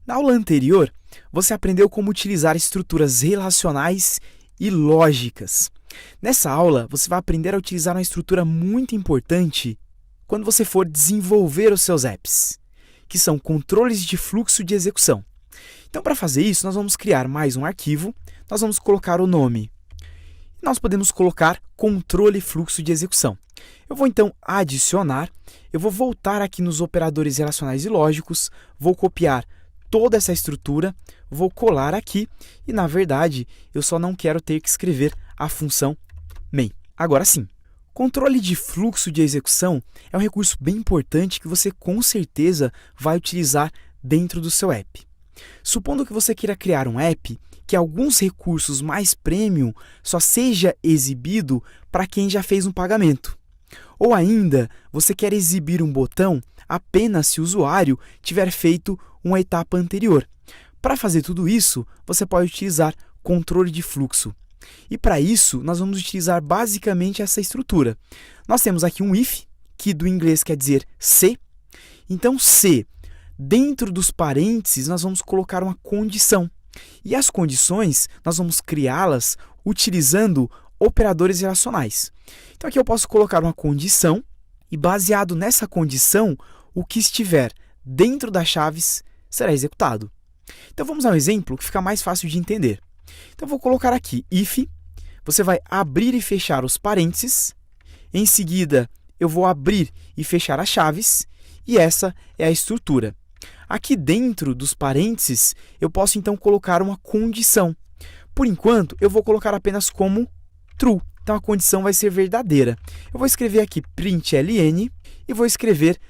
Na aula anterior, você aprendeu como utilizar estruturas relacionais e lógicas. Nessa aula, você vai aprender a utilizar uma estrutura muito importante quando você for desenvolver os seus apps, que são controles de fluxo de execução. Então, para fazer isso, nós vamos criar mais um arquivo, nós vamos colocar o nome. Nós podemos colocar controle fluxo de execução. Eu vou então adicionar, eu vou voltar aqui nos operadores relacionais e lógicos, vou copiar toda essa estrutura, vou colar aqui e, na verdade, eu só não quero ter que escrever a função main. Agora sim, controle de fluxo de execução é um recurso bem importante que você com certeza vai utilizar dentro do seu app. Supondo que você queira criar um app que alguns recursos mais premium só seja exibido para quem já fez um pagamento. Ou ainda, você quer exibir um botão apenas se o usuário tiver feito uma etapa anterior. Para fazer tudo isso, você pode utilizar controle de fluxo. E para isso, nós vamos utilizar basicamente essa estrutura. Nós temos aqui um if, que do inglês quer dizer se. Então, se dentro dos parênteses, nós vamos colocar uma condição. E as condições, nós vamos criá-las utilizando operadores relacionais. Então, aqui eu posso colocar uma condição e, baseado nessa condição, o que estiver dentro das chaves será executado. Então, vamos a um exemplo que fica mais fácil de entender. Então, eu vou colocar aqui if, você vai abrir e fechar os parênteses, em seguida, eu vou abrir e fechar as chaves, e essa é a estrutura. Aqui dentro dos parênteses, eu posso então colocar uma condição. Por enquanto, eu vou colocar apenas como true. Então, a condição vai ser verdadeira. Eu vou escrever aqui println e vou escrever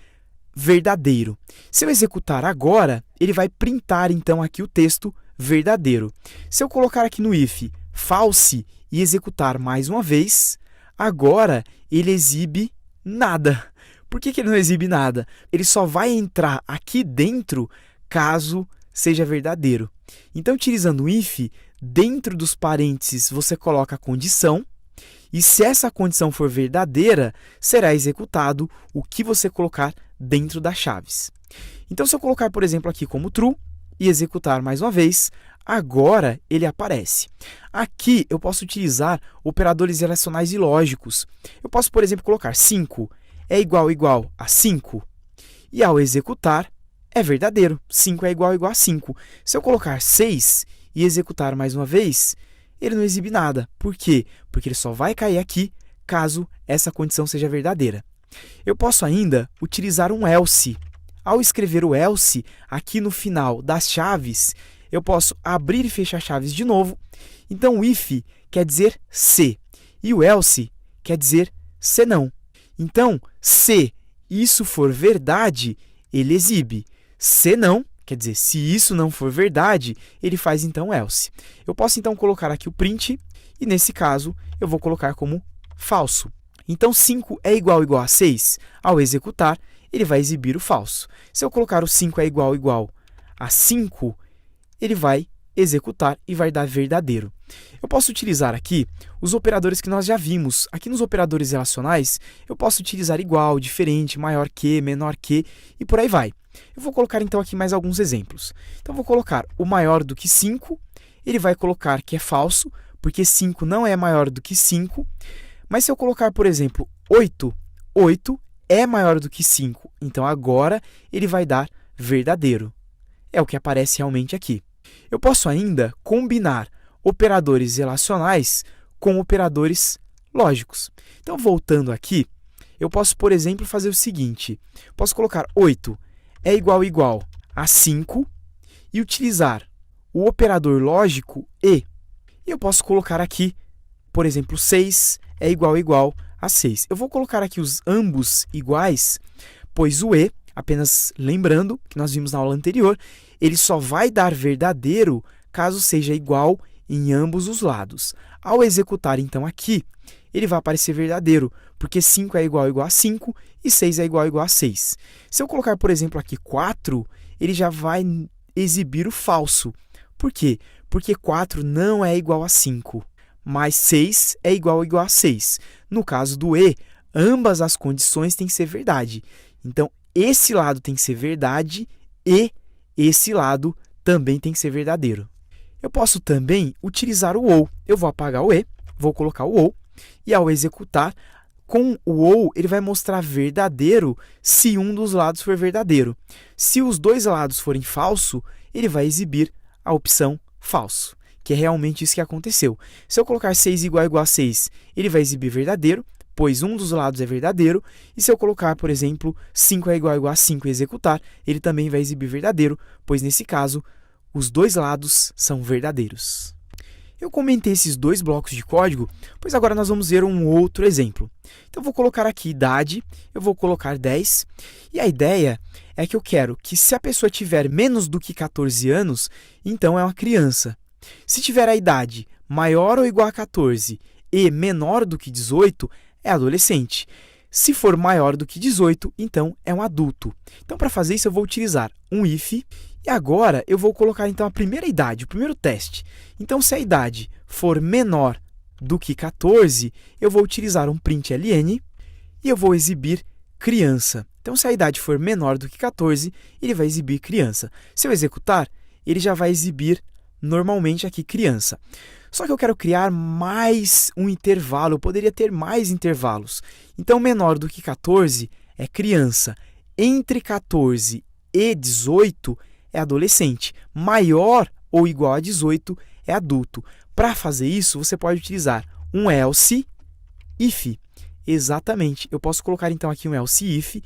verdadeiro. Se eu executar agora, ele vai printar então aqui o texto verdadeiro. Se eu colocar aqui no if false e executar mais uma vez, agora ele exibe nada. Por que ele não exibe nada? Ele só vai entrar aqui dentro caso seja verdadeiro. Então, utilizando o if, dentro dos parênteses você coloca a condição, e se essa condição for verdadeira, será executado o que você colocar dentro das chaves. Então, se eu colocar, por exemplo, aqui como true e executar mais uma vez, agora ele aparece. Aqui eu posso utilizar operadores relacionais e lógicos. Eu posso, por exemplo, colocar 5 é igual a 5, e ao executar é verdadeiro, 5 é igual a 5. Se eu colocar 6 e executar mais uma vez, ele não exibe nada. Por quê? Porque ele só vai cair aqui caso essa condição seja verdadeira. Eu posso ainda utilizar um else. Ao escrever o else aqui no final das chaves, eu posso abrir e fechar chaves de novo. Então, o if quer dizer se, e o else quer dizer se não. Então, se isso for verdade, ele exibe. Se não, quer dizer, se isso não for verdade, ele faz então else. Eu posso então colocar aqui o print, e nesse caso, eu vou colocar como falso. Então, 5 é igual a 6, ao executar, ele vai exibir o falso. Se eu colocar o 5 é igual a 5, ele vai executar e vai dar verdadeiro. Eu posso utilizar aqui os operadores que nós já vimos. Aqui nos operadores relacionais, eu posso utilizar igual, diferente, maior que, menor que e por aí vai. Eu vou colocar então aqui mais alguns exemplos. Então, eu vou colocar o maior do que 5, ele vai colocar que é falso, porque 5 não é maior do que 5. Mas se eu colocar, por exemplo, 8, 8 é maior do que 5, então agora ele vai dar verdadeiro. É o que aparece realmente aqui. Eu posso ainda combinar operadores relacionais com operadores lógicos. Então, voltando aqui, eu posso, por exemplo, fazer o seguinte. Posso colocar 8 é igual a 5 e utilizar o operador lógico e. E eu posso colocar aqui, por exemplo, 6 é igual a 6. Eu vou colocar aqui os ambos iguais, pois o e, apenas lembrando que nós vimos na aula anterior, ele só vai dar verdadeiro caso seja igual em ambos os lados. Ao executar, então, aqui, ele vai aparecer verdadeiro, porque 5 é igual a 5 e 6 é igual a 6. Se eu colocar, por exemplo, aqui 4, ele já vai exibir o falso. Por quê? Porque 4 não é igual a 5, mas 6 é igual a 6. No caso do e, ambas as condições têm que ser verdade. Então, esse lado tem que ser verdade e esse lado também tem que ser verdadeiro. Eu posso também utilizar o ou. Eu vou apagar o e, vou colocar o ou, e ao executar, com o ou, ele vai mostrar verdadeiro se um dos lados for verdadeiro. Se os dois lados forem falso, ele vai exibir a opção falso, que é realmente isso que aconteceu. Se eu colocar 6 igual a 6, ele vai exibir verdadeiro, pois um dos lados é verdadeiro, e se eu colocar, por exemplo, 5 é igual a 5 e executar, ele também vai exibir verdadeiro, pois nesse caso, os dois lados são verdadeiros. Eu comentei esses dois blocos de código, pois agora nós vamos ver um outro exemplo. Então, eu vou colocar aqui idade, eu vou colocar 10, e a ideia é que eu quero que se a pessoa tiver menos do que 14 anos, então é uma criança. Se tiver a idade maior ou igual a 14 e menor do que 18, é adolescente. Se for maior do que 18, então é um adulto. Então, para fazer isso, eu vou utilizar um if, e agora eu vou colocar então a primeira idade, o primeiro teste. Então, se a idade for menor do que 14, eu vou utilizar um println e eu vou exibir criança. Então, se a idade for menor do que 14, ele vai exibir criança. Se eu executar, ele já vai exibir normalmente aqui criança. Só que eu quero criar mais um intervalo, eu poderia ter mais intervalos. Então, menor do que 14 é criança. Entre 14 e 18 é adolescente. Maior ou igual a 18 é adulto. Para fazer isso, você pode utilizar um else if. Exatamente. Eu posso colocar então aqui um else if,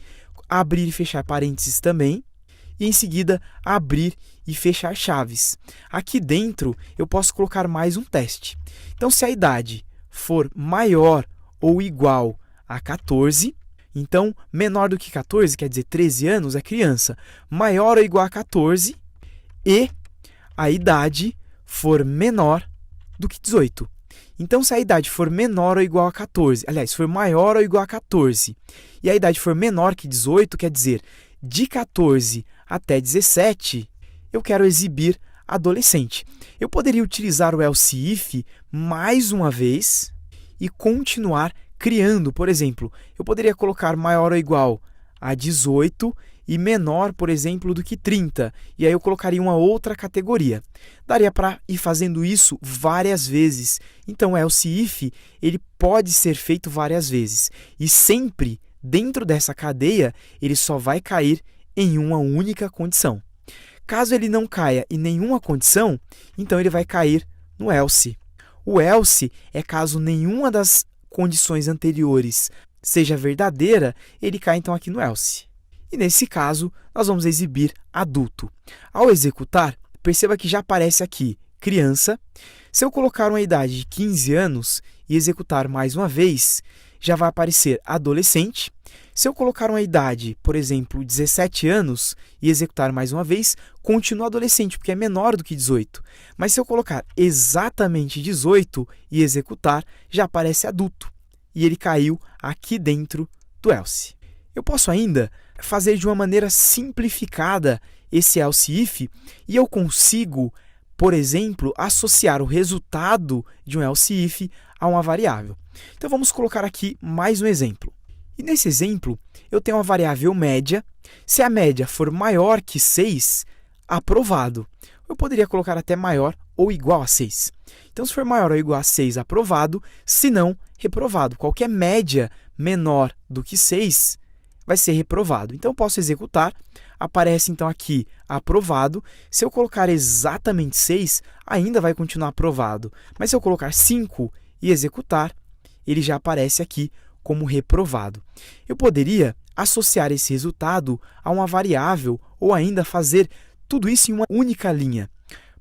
abrir e fechar parênteses também, e em seguida abrir e fechar chaves. Aqui dentro eu posso colocar mais um teste. Então, se a idade for maior ou igual a 14, então menor do que 14, quer dizer 13 anos, é criança. Maior ou igual a 14 e a idade for menor do que 18. Então, se a idade for menor ou igual a 14, aliás, for maior ou igual a 14, e a idade for menor que 18, quer dizer, de 14 até 17, eu quero exibir adolescente. Eu poderia utilizar o else if mais uma vez e continuar criando. Por exemplo, eu poderia colocar maior ou igual a 18 e menor, por exemplo, do que 30. E aí eu colocaria uma outra categoria. Daria para ir fazendo isso várias vezes. Então, o else if ele pode ser feito várias vezes. E sempre, dentro dessa cadeia, ele só vai cair em uma única condição. Caso ele não caia em nenhuma condição, então ele vai cair no else. O else é caso nenhuma das condições anteriores seja verdadeira, ele cai então aqui no else. E nesse caso, nós vamos exibir adulto. Ao executar, perceba que já aparece aqui criança. Se eu colocar uma idade de 15 anos e executar mais uma vez, já vai aparecer adolescente. Se eu colocar uma idade, por exemplo, 17 anos e executar mais uma vez, continua adolescente, porque é menor do que 18. Mas se eu colocar exatamente 18 e executar, já aparece adulto. E ele caiu aqui dentro do else. Eu posso ainda fazer de uma maneira simplificada esse else if e eu consigo, por exemplo, associar o resultado de um else if a uma variável. Então, vamos colocar aqui mais um exemplo. E nesse exemplo, eu tenho uma variável média. Se a média for maior que 6, aprovado. Eu poderia colocar até maior ou igual a 6. Então, se for maior ou igual a 6, aprovado. Se não, reprovado. Qualquer média menor do que 6 vai ser reprovado. Então, eu posso executar. Aparece, então, aqui aprovado. Se eu colocar exatamente 6, ainda vai continuar aprovado. Mas se eu colocar 5 e executar, ele já aparece aqui como reprovado. Eu poderia associar esse resultado a uma variável ou ainda fazer tudo isso em uma única linha.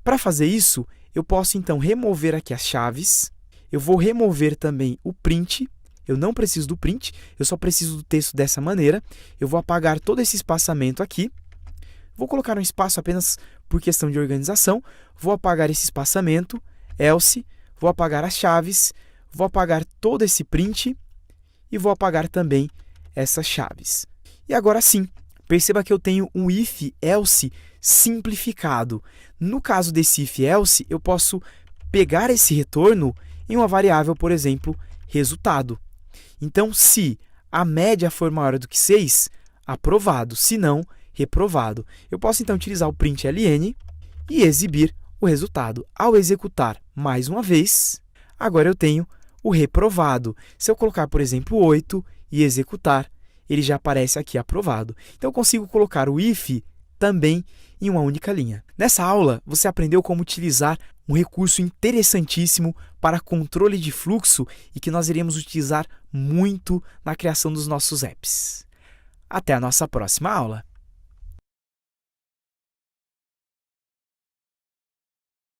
Para fazer isso, eu posso então remover aqui as chaves. Eu vou remover também o print. Eu não preciso do print, eu só preciso do texto dessa maneira. Eu vou apagar todo esse espaçamento aqui. Vou colocar um espaço apenas por questão de organização. Vou apagar esse espaçamento, else, vou apagar as chaves, vou apagar todo esse print e vou apagar também essas chaves. E agora sim, perceba que eu tenho um if-else simplificado. No caso desse if-else, eu posso pegar esse retorno em uma variável, por exemplo, resultado. Então, se a média for maior do que 6, aprovado. Se não, reprovado. Eu posso então utilizar o println e exibir o resultado. Ao executar mais uma vez, agora eu tenho o reprovado. Se eu colocar, por exemplo, 8 e executar, ele já aparece aqui aprovado. Então, eu consigo colocar o if também em uma única linha. Nessa aula, você aprendeu como utilizar um recurso interessantíssimo para controle de fluxo e que nós iremos utilizar muito na criação dos nossos apps. Até a nossa próxima aula!